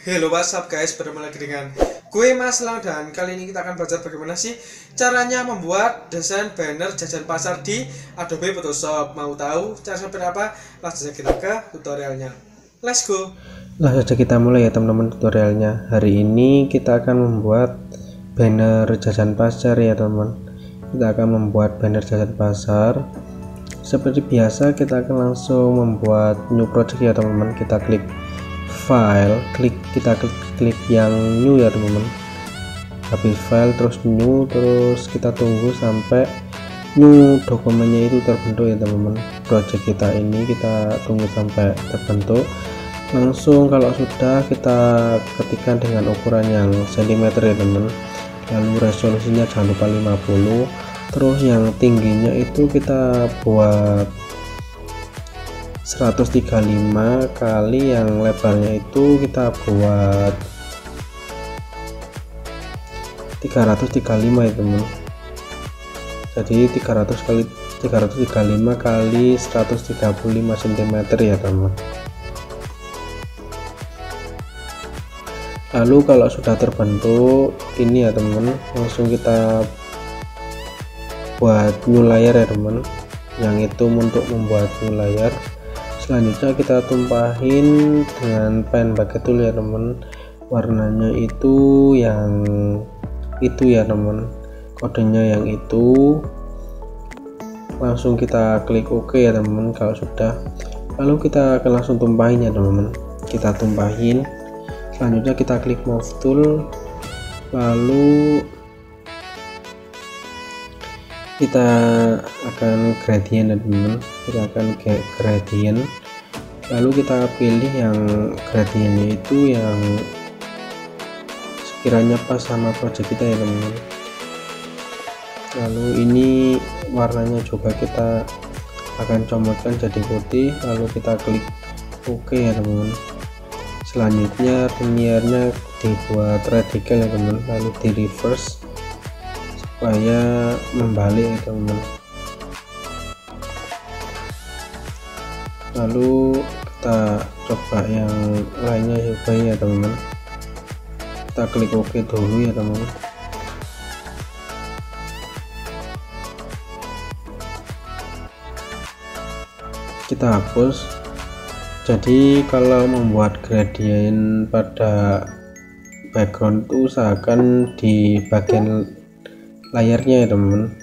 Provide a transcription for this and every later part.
Hello, what's up guys, bertemu lagi dengan gue Mas Lang, dan kali ini kita akan belajar bagaimana sih caranya membuat desain banner jajan pasar di Adobe Photoshop. Mau tahu cara seperti apa? Langsung saja kita ke tutorialnya. Let's go. Langsung saja kita mulai ya teman-teman tutorialnya. Hari ini kita akan membuat banner jajan pasar ya teman. Kita akan membuat banner jajan pasar. Seperti biasa kita akan langsung membuat new project ya teman-teman. Kita klik file, kita klik yang new ya teman-teman. Habis file terus new, terus kita tunggu sampai new dokumennya itu terbentuk ya teman-teman. Project kita ini kita tunggu sampai terbentuk. Langsung kalau sudah kita ketikkan dengan ukuran yang sentimeter ya teman-teman. Lalu resolusinya jangan lupa 50. Terus yang tingginya itu kita buat 135 kali, yang lebarnya itu kita buat 335 ya teman. Jadi 335 kali 135 cm ya teman. Lalu kalau sudah terbentuk ini ya teman, langsung kita buat new layer ya teman. Yang itu untuk membuat new layer. Selanjutnya kita tumpahin dengan pen pakai tool ya teman. Warnanya itu yang itu ya teman, kodenya yang itu. Langsung kita klik OK ya teman kalau sudah. Lalu kita akan langsung tumpahin ya teman. Kita tumpahin. Selanjutnya kita klik move tool, lalu kita akan gradient ya teman. Kita akan gradient, lalu kita pilih yang gradientnya itu yang sekiranya pas sama project kita ya teman. Lalu ini warnanya juga kita akan comotkan jadi putih, lalu kita klik OK ya teman. Selanjutnya liniernya dibuat radical ya teman, lalu di reverse supaya membalik ya teman. Lalu kita coba yang lainnya juga ya teman. Kita klik OK dulu ya teman. Kita hapus. Jadi kalau membuat gradient pada background itu usahakan di bagian layarnya ya teman.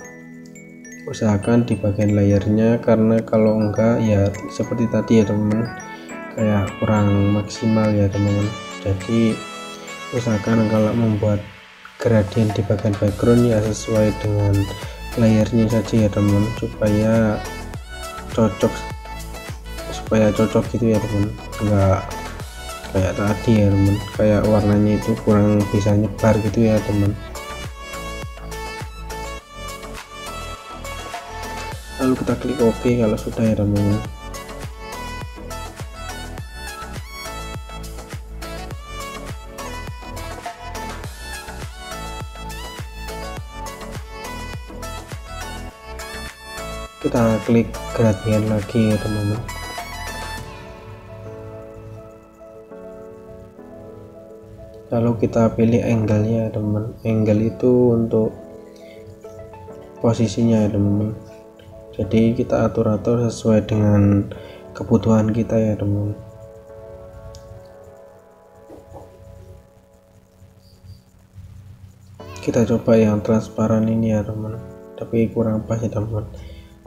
Usahakan di bagian layarnya, karena kalau enggak ya seperti tadi ya teman, kayak kurang maksimal ya teman. Jadi usahakan kalau membuat gradient di bagian background ya sesuai dengan layarnya saja ya teman, supaya cocok gitu ya teman, enggak kayak tadi ya teman, kayak warnanya itu kurang bisa nyebar gitu ya teman. Lalu kita klik OK kalau sudah ya teman. Kita klik gradient lagi ya teman-teman. Lalu kita pilih angle-nya ya teman. Angle itu untuk posisinya ya teman. Jadi kita atur-atur sesuai dengan kebutuhan kita ya teman. Kita coba yang transparan ini ya teman, tapi kurang pas ya teman.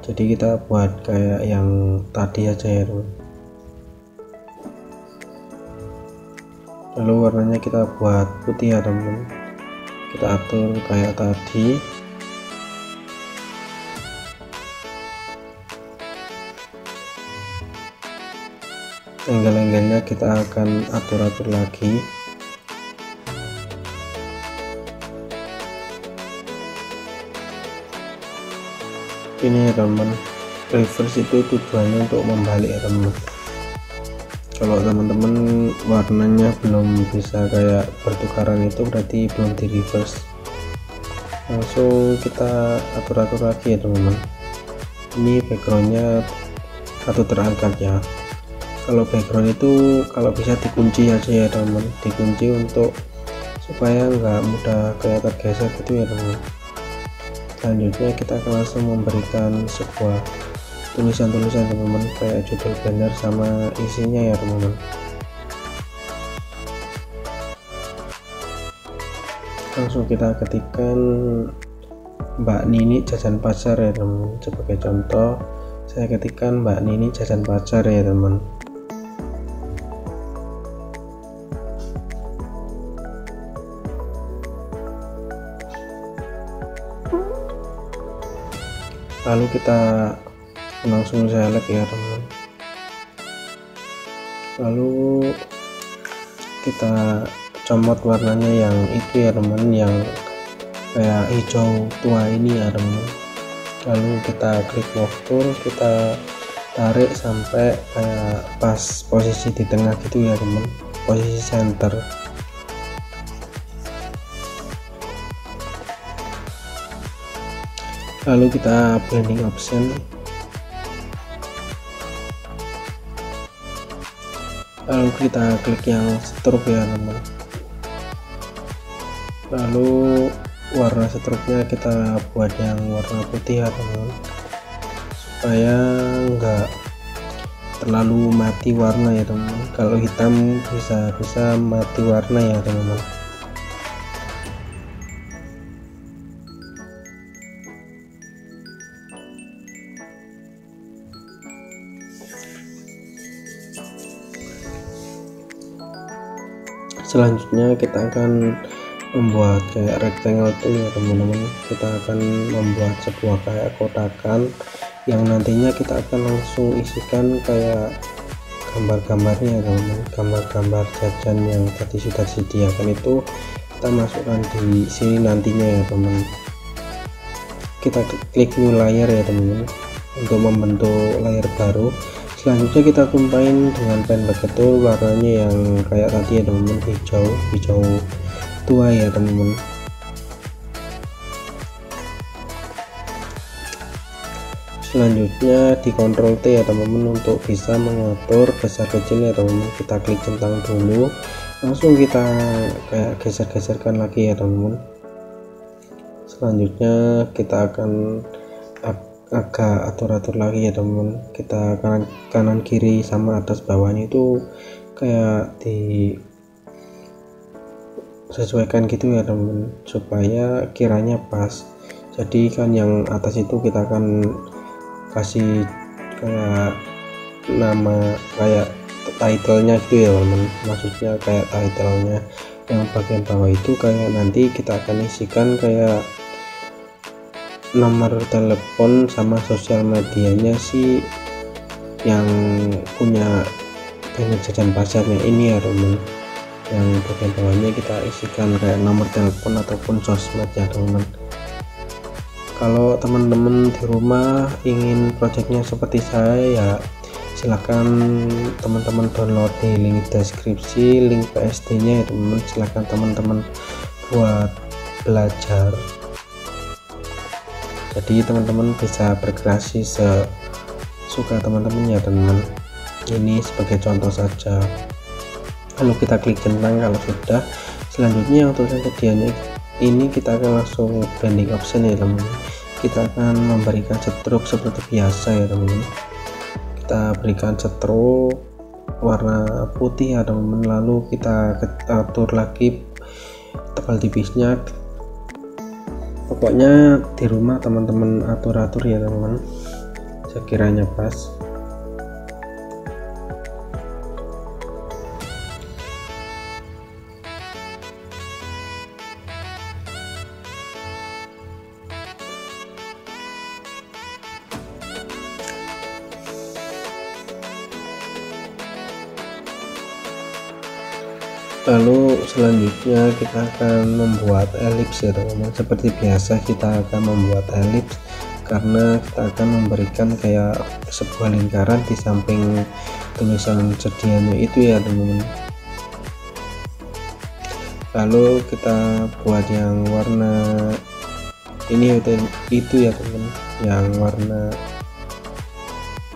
Jadi kita buat kayak yang tadi aja ya teman. Lalu warnanya kita buat putih ya teman. Kita atur kayak tadi. Angle-angle-nya kita akan atur-atur lagi. Ini ya teman, reverse itu tujuannya untuk membalik ya teman. Kalau teman-teman warnanya belum bisa kayak bertukaran itu berarti belum di reverse. Langsung kita atur-atur lagi ya teman-teman. Ini backgroundnya satu terangkat ya. Kalau background itu kalau bisa dikunci aja ya teman, dikunci untuk supaya nggak mudah kayak tergeser gitu ya teman. Selanjutnya kita akan langsung memberikan sebuah tulisan-tulisan teman-teman, kayak judul banner sama isinya ya teman-teman. Langsung kita ketikkan Mbak Nini jajan pasar ya teman. Sebagai contoh saya ketikkan Mbak Nini jajan pasar ya teman. Lalu kita langsung select ya teman, lalu kita comot warnanya yang itu ya teman, yang kayak hijau tua ini ya teman. Lalu kita klik move tool, kita tarik sampai kayak pas posisi di tengah gitu ya teman, posisi center. Lalu kita blending option, lalu kita klik yang stroke ya teman. Lalu warna stroke-nya kita buat yang warna putih ya teman, supaya enggak terlalu mati warna ya teman. Kalau hitam bisa mati warna ya teman. Selanjutnya kita akan membuat kayak rectangle tool ya teman-teman. Kita akan membuat sebuah kayak kotakan yang nantinya kita akan langsung isikan kayak gambar-gambarnya ya teman-teman. Gambar-gambar jajan yang tadi sudah disediakan itu kita masukkan di sini nantinya ya teman. Kita klik new layer ya teman-teman untuk membentuk layer baru. Selanjutnya kita tumpahin dengan pen bucket tool, warnanya yang kayak tadi ya teman-teman, hijau tua ya teman-teman. Selanjutnya di Ctrl T ya teman-teman untuk bisa mengatur besar kecilnya teman-teman. Kita klik centang dulu, langsung kita kayak geser-geserkan lagi ya teman-teman. Selanjutnya kita akan agak atur-atur lagi ya teman-teman. Kita kanan kiri sama atas bawahnya itu kayak disesuaikan gitu ya teman-teman, supaya kiranya pas. Jadi kan yang atas itu kita akan kasih kayak nama kayak title-nya gitu ya teman-teman, maksudnya kayak title-nya. Yang bagian bawah itu kayak nanti kita akan isikan kayak nomor telepon sama sosial medianya si yang punya banner jajan pasarnya ini ya teman. Yang bagian bawahnya kita isikan kayak nomor telepon ataupun sosmed ya teman. Kalau teman-teman di rumah ingin projectnya seperti saya ya silahkan teman-teman download di link deskripsi, link PSD nya ya teman. Silahkan teman-teman buat belajar, jadi teman-teman bisa berkreasi sesuka teman-teman ya teman. Ini sebagai contoh saja. Lalu kita klik centang kalau sudah. Selanjutnya untuk yang ketiga ini kita akan langsung blending option ya teman. Kita akan memberikan stroke seperti biasa ya teman. Kita berikan stroke warna putih ya teman. Lalu kita atur lagi tebal tipisnya. Pokoknya di rumah teman-teman atur-atur ya teman-teman sekiranya pas. Lalu selanjutnya kita akan membuat elips ya teman-teman. Seperti biasa kita akan membuat elips karena kita akan memberikan kayak sebuah lingkaran di samping tulisan sedianya itu ya teman-teman. Lalu kita buat yang warna ini itu ya teman, yang warna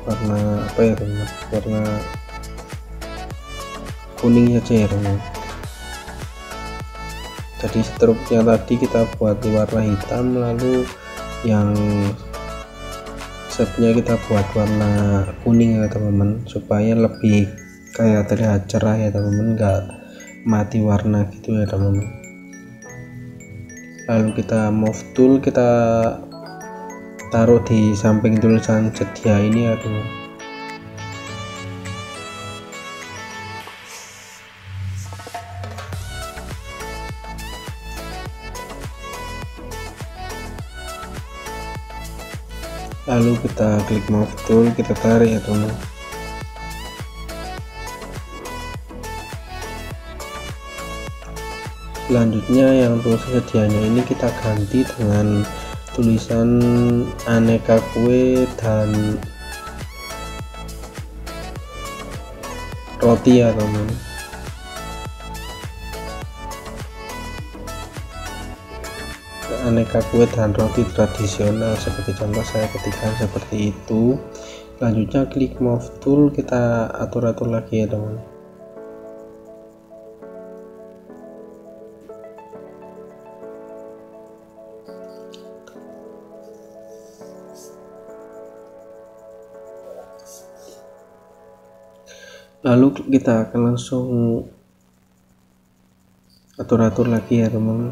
apa ya teman, warna kuning saja ya teman. Jadi struknya tadi kita buat di warna hitam, lalu yang setnya kita buat warna kuning ya teman-teman, supaya lebih kayak terlihat cerah ya teman-teman, enggak mati warna gitu ya teman-teman. Lalu kita move tool kita taruh di samping tulisan sedia ini ya teman. Lalu kita klik move tool, kita tarik ya teman. Selanjutnya yang tulisan sedianya ini kita ganti dengan tulisan aneka kue dan roti ya teman. Aneka kue dan roti tradisional, seperti contoh saya ketikkan seperti itu. Selanjutnya klik move tool, kita atur-atur lagi ya teman. Lalu kita akan langsung atur-atur lagi ya teman.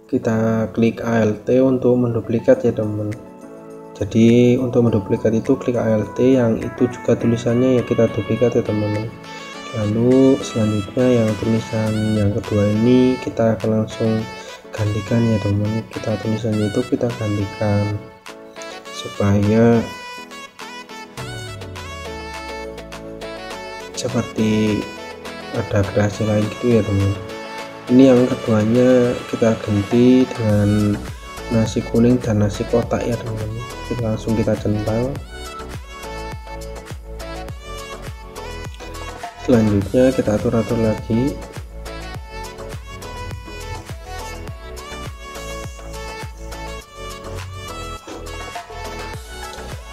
Kita klik ALT untuk menduplikat ya teman. Jadi untuk menduplikat itu klik ALT, yang itu juga tulisannya ya kita duplikat ya teman-teman. Lalu selanjutnya yang tulisan yang kedua ini kita akan langsung gantikan ya teman. Kita tulisannya itu kita gantikan supaya seperti ada kreasi lain gitu ya teman. Ini yang keduanya kita ganti dengan nasi kuning dan nasi kotak ya teman. Kita langsung kita centang. Selanjutnya kita atur-atur lagi.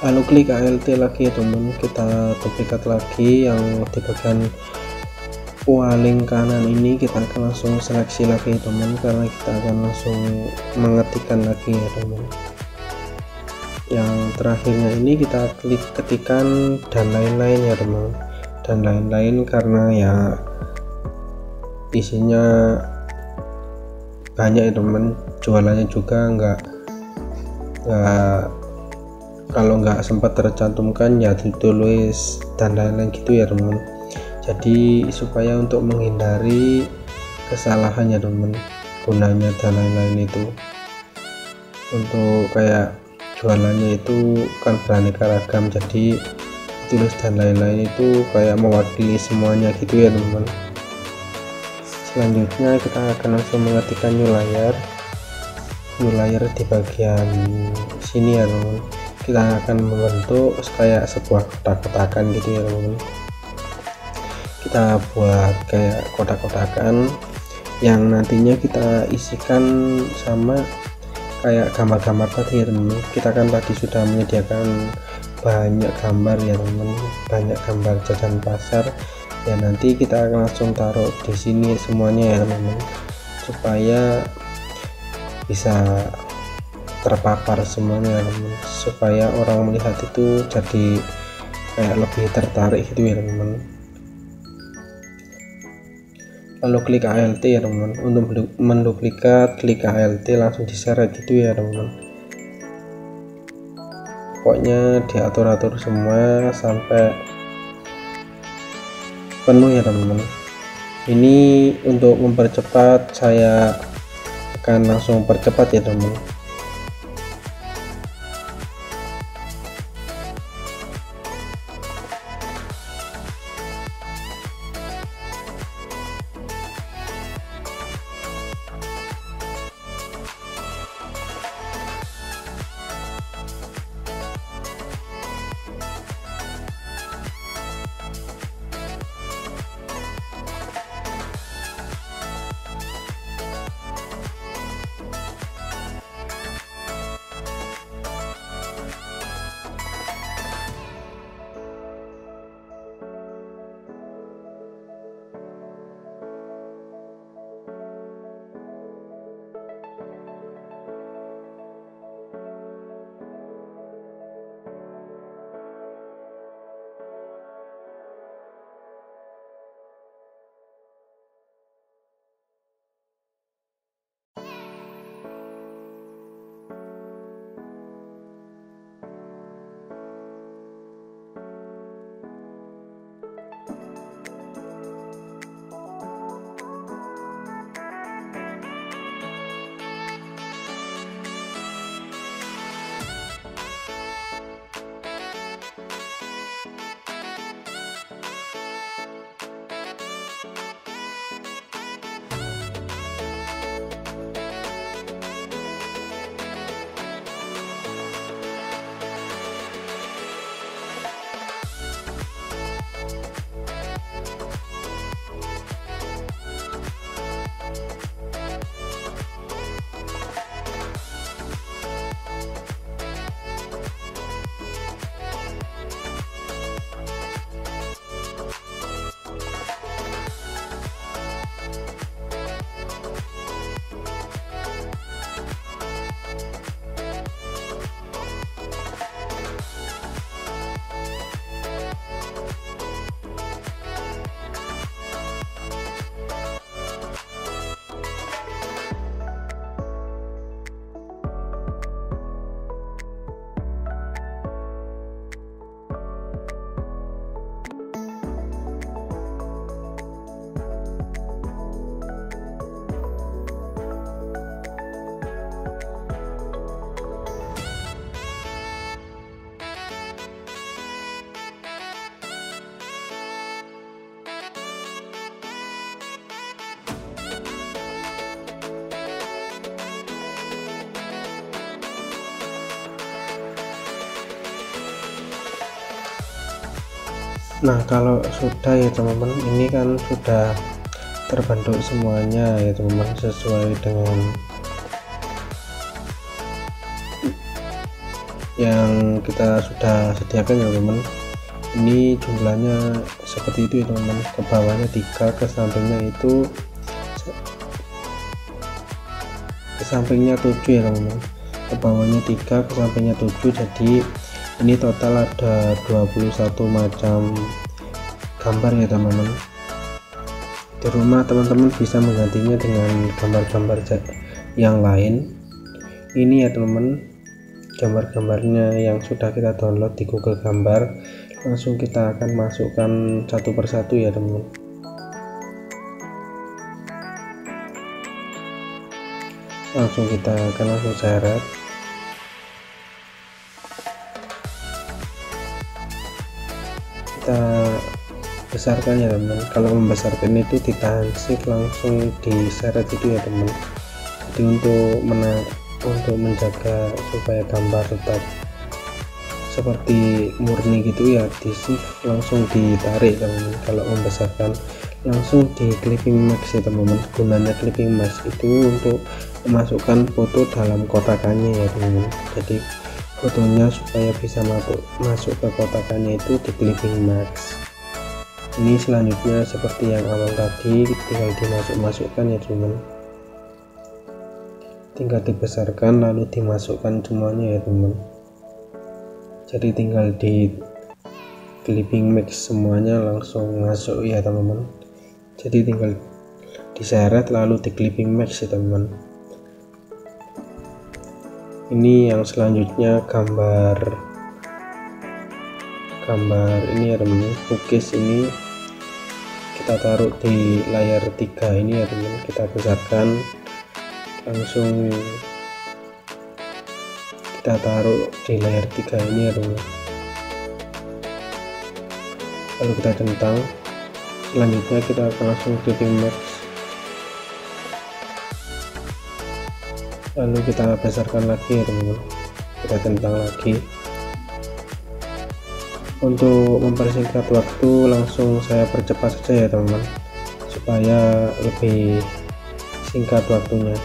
Lalu klik ALT lagi ya teman, kita duplikat lagi yang di bagian paling kanan ini, kita akan langsung seleksi lagi ya teman, karena kita akan langsung mengetikkan lagi ya teman. Yang terakhirnya ini kita klik ketikan dan lain-lain ya teman, dan lain-lain karena ya isinya banyak ya teman, jualannya juga enggak kalau nggak sempat tercantumkan ya ditulis dan lain-lain gitu ya teman. Jadi supaya untuk menghindari kesalahan ya teman, gunanya dan lain-lain itu untuk kayak jualannya itu kan beraneka ragam, jadi tulis dan lain-lain itu kayak mewakili semuanya gitu ya teman. Selanjutnya kita akan langsung mengetikkan new layer di bagian sini ya teman. Kita akan membentuk kayak sebuah kotak-kotakan gitu ya teman. Kita buat kayak kotak-kotakan yang nantinya kita isikan sama kayak gambar-gambar tadi ya teman. Kita kan tadi sudah menyediakan banyak gambar ya teman, banyak gambar jajan pasar ya, nanti kita akan langsung taruh di sini semuanya ya teman, supaya bisa terpapar semuanya teman, supaya orang melihat itu jadi kayak lebih tertarik gitu ya teman. Lalu klik ALT ya teman, untuk menduplikat klik ALT langsung diseret gitu ya teman. Pokoknya diatur-atur semua sampai penuh ya teman-teman. Ini untuk mempercepat, saya akan langsung percepat ya teman. Nah kalau sudah ya teman-teman, ini kan sudah terbentuk semuanya ya teman-teman, sesuai dengan yang kita sudah sediakan ya teman-teman. Ini jumlahnya seperti itu ya teman-teman, ke bawahnya 3, ke sampingnya 7 ya teman-teman, ke bawahnya 3, ke sampingnya 7. Jadi ini total ada 21 macam gambar ya teman-teman. Di rumah teman-teman bisa menggantinya dengan gambar-gambar yang lain. Ini ya teman-teman, gambar-gambarnya yang sudah kita download di Google Gambar. Langsung kita akan masukkan satu persatu ya teman-teman. Langsung kita akan langsung seret. Kita besarkan ya teman-teman. Kalau membesarkan itu ditahan shift langsung diseret itu ya teman. Jadi untuk menjaga supaya gambar tetap seperti murni gitu ya, di shift langsung ditarik teman-teman. Kalau membesarkan langsung di clipping max ya teman-teman. Gunanya clipping max itu untuk memasukkan foto dalam kotakannya ya teman-teman. Jadi fotonya supaya bisa masuk ke kotakannya itu di clipping max. Ini selanjutnya seperti yang awal tadi, tinggal dimasukkan ya teman-teman, tinggal dibesarkan lalu dimasukkan semuanya ya teman-teman. Jadi tinggal di clipping max semuanya langsung masuk ya teman-teman. Jadi tinggal diseret lalu di clipping max ya teman-teman. Ini yang selanjutnya gambar ini ya teman-teman, cookies. Ini kita taruh di layar 3 ini ya teman-teman. Kita besarkan, langsung kita taruh di layar 3 ini ya teman-teman. Lalu kita centang. Selanjutnya kita akan langsung clipping max, lalu kita besarkan lagi ya teman-teman. Kita centang lagi. Untuk mempersingkat waktu langsung saya percepat saja ya teman-teman, supaya lebih singkat waktunya.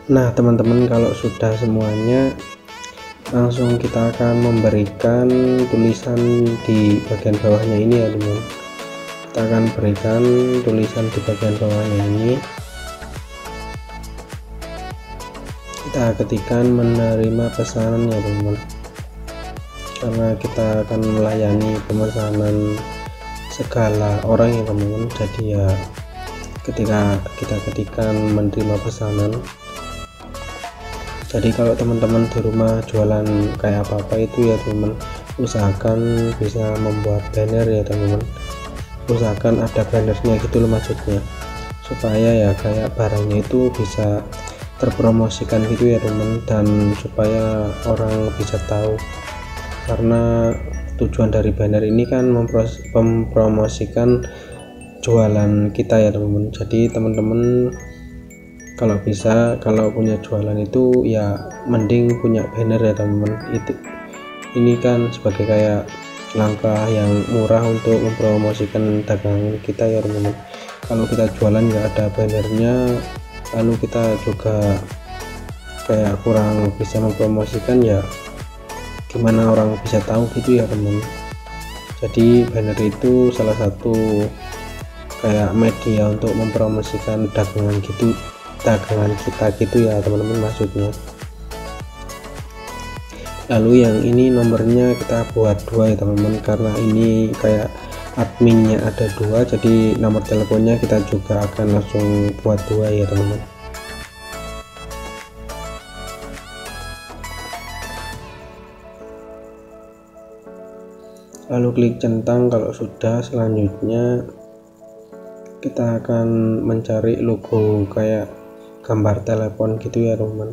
Nah teman-teman, kalau sudah semuanya, langsung kita akan memberikan tulisan di bagian bawahnya ini ya teman. Kita akan berikan tulisan di bagian bawahnya ini. Kita ketikkan menerima pesanan ya teman, karena kita akan melayani pemesanan segala orang ya teman-teman. Jadi ya ketika kita ketikkan menerima pesanan, jadi kalau teman-teman di rumah jualan kayak apa-apa itu ya teman, usahakan bisa membuat banner ya teman-teman. Usahakan ada bannernya gitu loh maksudnya, supaya ya kayak barangnya itu bisa terpromosikan gitu ya teman, dan supaya orang bisa tahu. Karena tujuan dari banner ini kan mempromosikan jualan kita ya teman-teman. Jadi teman-teman kalau bisa, kalau punya jualan itu ya mending punya banner ya teman-teman. Ini kan sebagai kayak langkah yang murah untuk mempromosikan dagangan kita ya teman-teman. Kalau kita jualan nggak ada bannernya, lalu kita juga kayak kurang bisa mempromosikan, ya gimana orang bisa tahu gitu ya teman. Jadi banner itu salah satu kayak media untuk mempromosikan dagangan kita gitu ya teman-teman maksudnya. Lalu yang ini nomornya kita buat 2 ya teman-teman, karena ini kayak adminnya ada 2, jadi nomor teleponnya kita juga akan langsung buat 2 ya teman-teman. Lalu klik centang. Kalau sudah, selanjutnya kita akan mencari logo kayak gambar telepon gitu ya teman.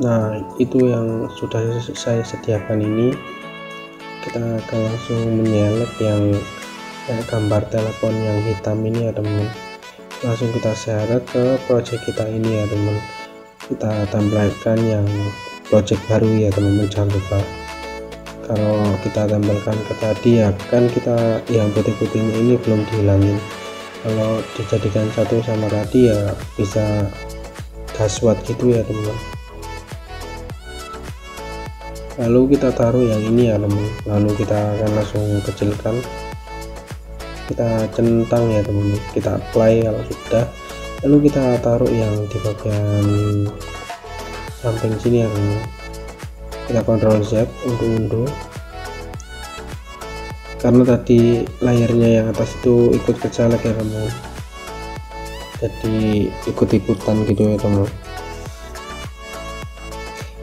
Nah itu yang sudah saya sediakan ini, kita akan langsung menyelect yang gambar telepon yang hitam ini ya teman. Langsung kita seret ke project kita ini ya teman. Kita tempelkan yang project baru ya teman-teman, jangan lupa. Kalau kita tempelkan ke tadi ya kan, kita yang putih-putihnya ini belum dihilangin. Kalau dijadikan satu sama tadi ya bisa gaswat gitu ya teman-teman. Lalu kita taruh yang ini ya teman, lalu kita akan langsung kecilkan, kita centang ya teman, kita apply kalau sudah. Lalu kita taruh yang di bagian samping sini ya teman. Kita Ctrl Z untuk unduh, karena tadi layarnya yang atas itu ikut kecelek ya teman, jadi ikut-ikutan gitu ya teman.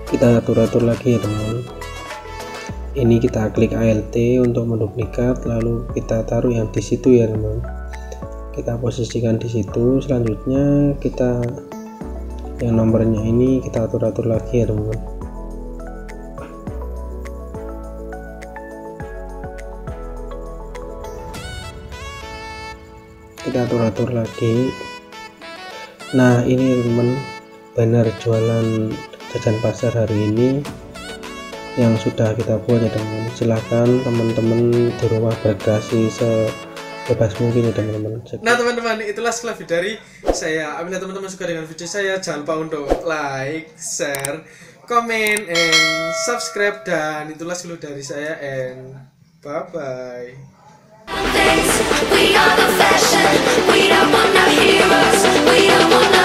Kita atur-atur lagi ya teman. Ini kita klik Alt untuk menduplikat, lalu kita taruh yang di situ ya teman, kita posisikan di situ. Selanjutnya kita yang nomornya ini kita atur-atur lagi ya teman. Kita atur-atur lagi. Nah ini teman, banner jualan jajan pasar hari ini yang sudah kita buat ya teman. Silahkan teman-teman di rumah berkreasi sebebas mungkin ya teman-teman. Nah teman-teman, itulah sekilas video dari saya. Apabila teman-teman suka dengan video saya, jangan lupa untuk like, share, comment, and subscribe. Dan itulah sekilas dari saya, and bye bye. We are the fashion, we don't want no heroes, we don't want no